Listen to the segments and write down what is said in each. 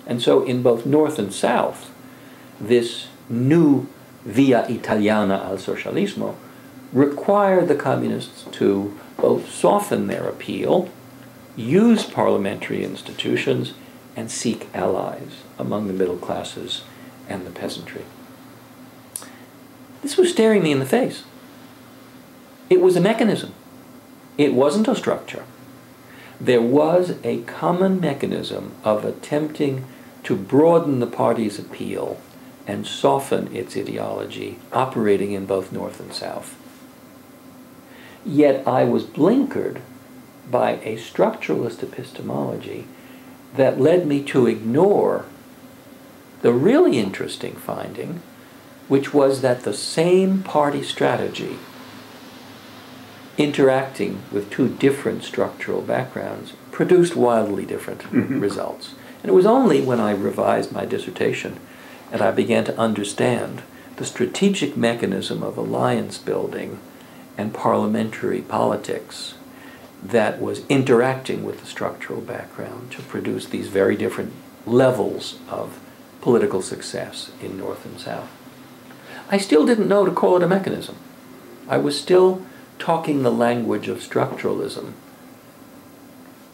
And so in both North and South, this new via italiana al socialismo required the communists to both soften their appeal, use parliamentary institutions, and seek allies among the middle classes and the peasantry. This was staring me in the face. It was a mechanism. It wasn't a structure. There was a common mechanism of attempting to broaden the party's appeal and soften its ideology, operating in both North and South. Yet I was blinkered by a structuralist epistemology that led me to ignore the really interesting finding, which was that the same party strategy interacting with two different structural backgrounds produced wildly different results. And it was only when I revised my dissertation and I began to understand the strategic mechanism of alliance building and parliamentary politics that was interacting with the structural background to produce these very different levels of political success in North and South. I still didn't know to call it a mechanism. I was still talking the language of structuralism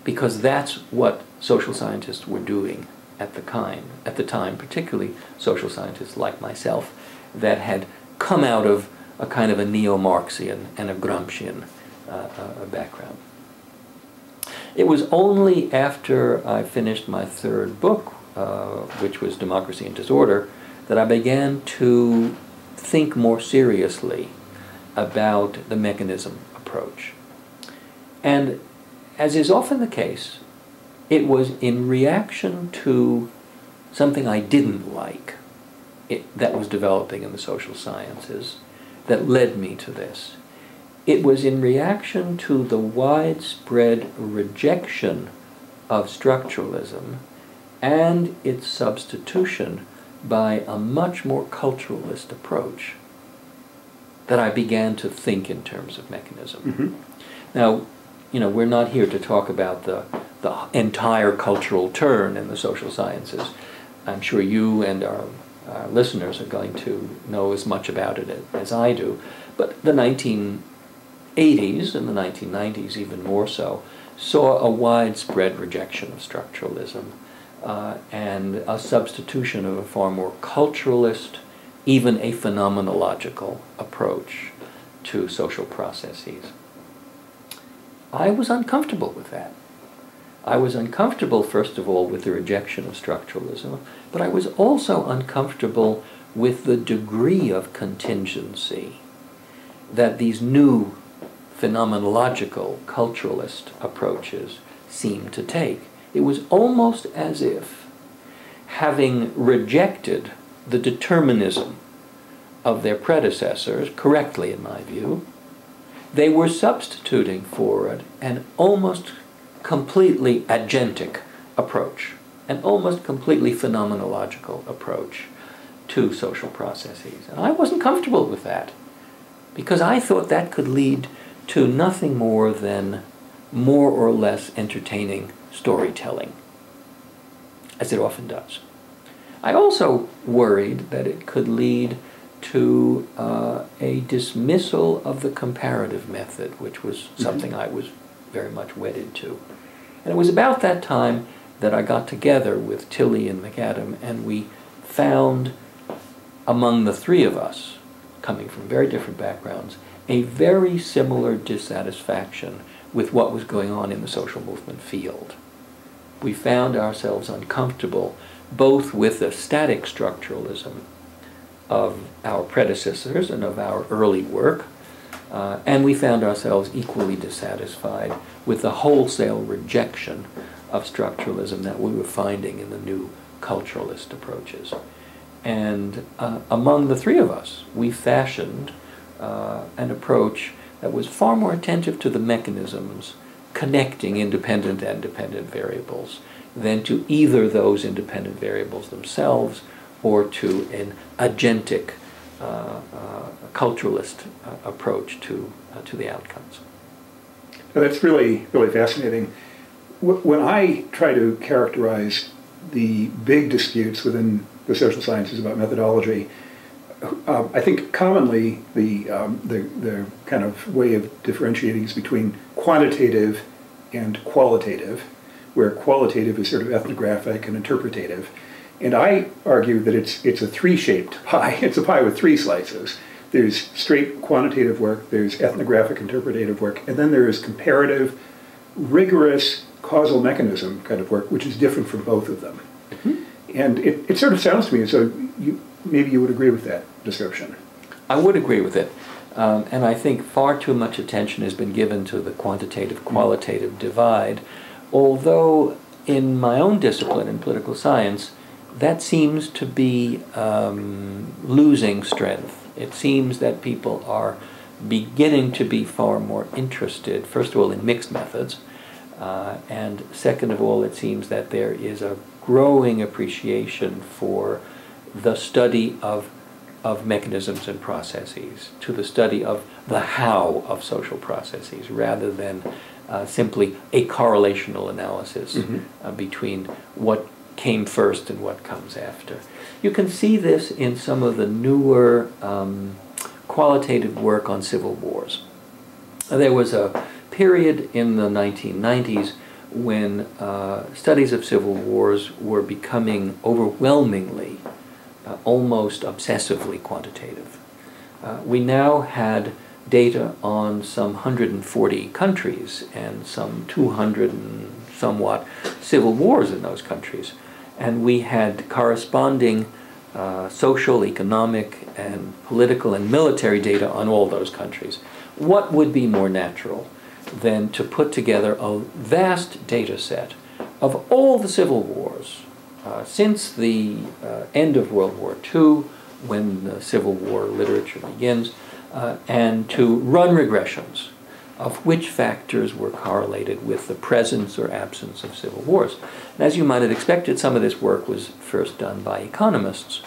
because that's what social scientists were doing at the time, particularly social scientists like myself that had come out of a kind of a neo-Marxian and a Gramscian background. It was only after I finished my third book, which was Democracy and Disorder, that I began to think more seriously about the mechanism approach. And as is often the case, it was in reaction to something I didn't like that was developing in the social sciences that led me to this. It was in reaction to the widespread rejection of structuralism and its substitution by a much more culturalist approach that I began to think in terms of mechanism. Now, we're not here to talk about the entire cultural turn in the social sciences. I'm sure you and our listeners are going to know as much about it as I do. But the 1980s and the 1990s, even more so, saw a widespread rejection of structuralism and a substitution of a far more culturalist, even a phenomenological approach to social processes. I was uncomfortable with that. I was uncomfortable, first of all, with the rejection of structuralism, but I was also uncomfortable with the degree of contingency that these new phenomenological culturalist approaches seemed to take. It was almost as if, having rejected the determinism of their predecessors, correctly in my view, they were substituting for it an almost completely agentic approach, an almost completely phenomenological approach to social processes. And I wasn't comfortable with that, because I thought that could lead to nothing more than more or less entertaining storytelling, as it often does. I also worried that it could lead to a dismissal of the comparative method, which was something I was very much wedded to. And it was about that time that I got together with Tilly and McAdam, and we found, among the three of us, coming from very different backgrounds, a very similar dissatisfaction with what was going on in the social movement field. We found ourselves uncomfortable both with the static structuralism of our predecessors and of our early work, and we found ourselves equally dissatisfied with the wholesale rejection of structuralism that we were finding in the new culturalist approaches. And among the three of us, we fashioned an approach that was far more attentive to the mechanisms connecting independent and dependent variables than to either those independent variables themselves or to an agentic culturalist approach to the outcomes. Now that's really, really fascinating. When I try to characterize the big disputes within the social sciences about methodology, I think commonly the kind of way of differentiating is between quantitative and qualitative, where qualitative is sort of ethnographic and interpretative. And I argue that it's a three-shaped pie. It's a pie with three slices. There's straight quantitative work, there's ethnographic interpretative work, and then there is comparative, rigorous causal mechanism kind of work, which is different from both of them. Mm-hmm. And it sort of sounds to me as though maybe you would agree with that description. I would agree with it. And I think far too much attention has been given to the quantitative-qualitative divide, although in my own discipline in political science, that seems to be losing strength. It seems that people are beginning to be far more interested, first of all, in mixed methods, and second of all, it seems that there is a growing appreciation for the study of mechanisms and processes, to the study of the how of social processes, rather than simply a correlational analysis between what came first and what comes after. You can see this in some of the newer qualitative work on civil wars. There was a period in the 1990s when studies of civil wars were becoming overwhelmingly, almost obsessively quantitative. We now had data on some 140 countries and some 200 and somewhat civil wars in those countries. And we had corresponding social, economic, and political and military data on all those countries. What would be more natural than to put together a vast data set of all the civil wars since the end of World War II, when the Civil War literature begins, and to run regressions of which factors were correlated with the presence or absence of civil wars. And as you might have expected, some of this work was first done by economists.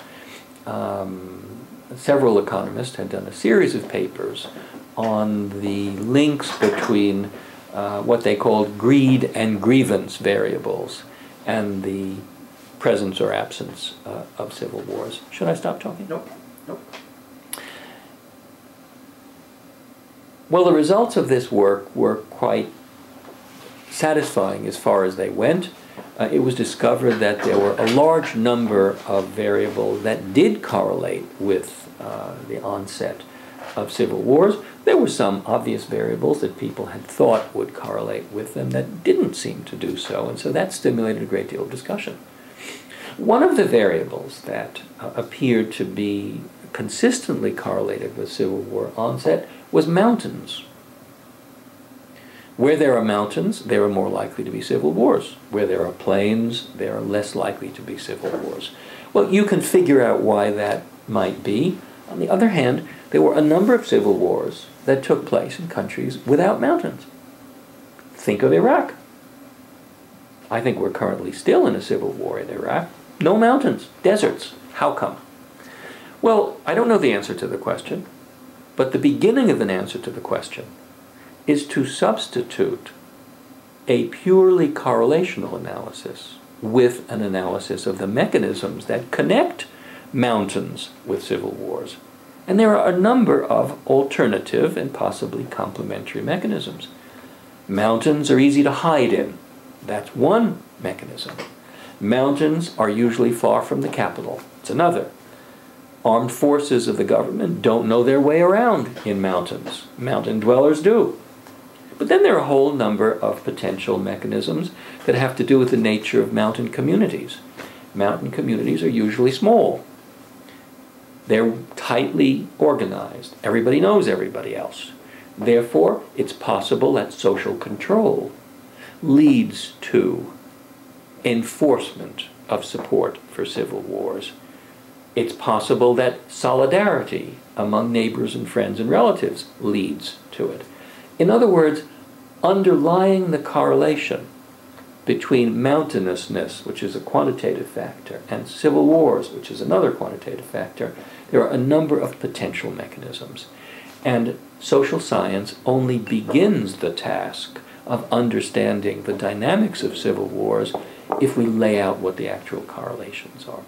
Several economists had done a series of papers on the links between what they called greed and grievance variables and the presence or absence of civil wars. Should I stop talking? Nope. Nope. Well, the results of this work were quite satisfying as far as they went. It was discovered that there were a large number of variables that did correlate with the onset of civil wars. There were some obvious variables that people had thought would correlate with them that didn't seem to do so, and so that stimulated a great deal of discussion. One of the variables that appeared to be consistently correlated with Civil War onset was mountains. Where there are mountains, there are more likely to be civil wars. Where there are plains, there are less likely to be civil wars. Well, you can figure out why that might be. On the other hand, there were a number of civil wars that took place in countries without mountains. Think of Iraq. I think we're currently still in a civil war in Iraq. No mountains, deserts. How come? Well, I don't know the answer to the question, but the beginning of an answer to the question is to substitute a purely correlational analysis with an analysis of the mechanisms that connect mountains with civil wars. And there are a number of alternative and possibly complementary mechanisms. Mountains are easy to hide in. That's one mechanism. Mountains are usually far from the capital. It's another. Armed forces of the government don't know their way around in mountains. Mountain dwellers do. But then there are a whole number of potential mechanisms that have to do with the nature of mountain communities. Mountain communities are usually small. They're tightly organized. Everybody knows everybody else. Therefore, it's possible that social control leads to enforcement of support for civil wars. It's possible that solidarity among neighbors and friends and relatives leads to it. In other words, underlying the correlation between mountainousness, which is a quantitative factor, and civil wars, which is another quantitative factor, there are a number of potential mechanisms. And social science only begins the task of understanding the dynamics of civil wars if we lay out what the actual correlations are.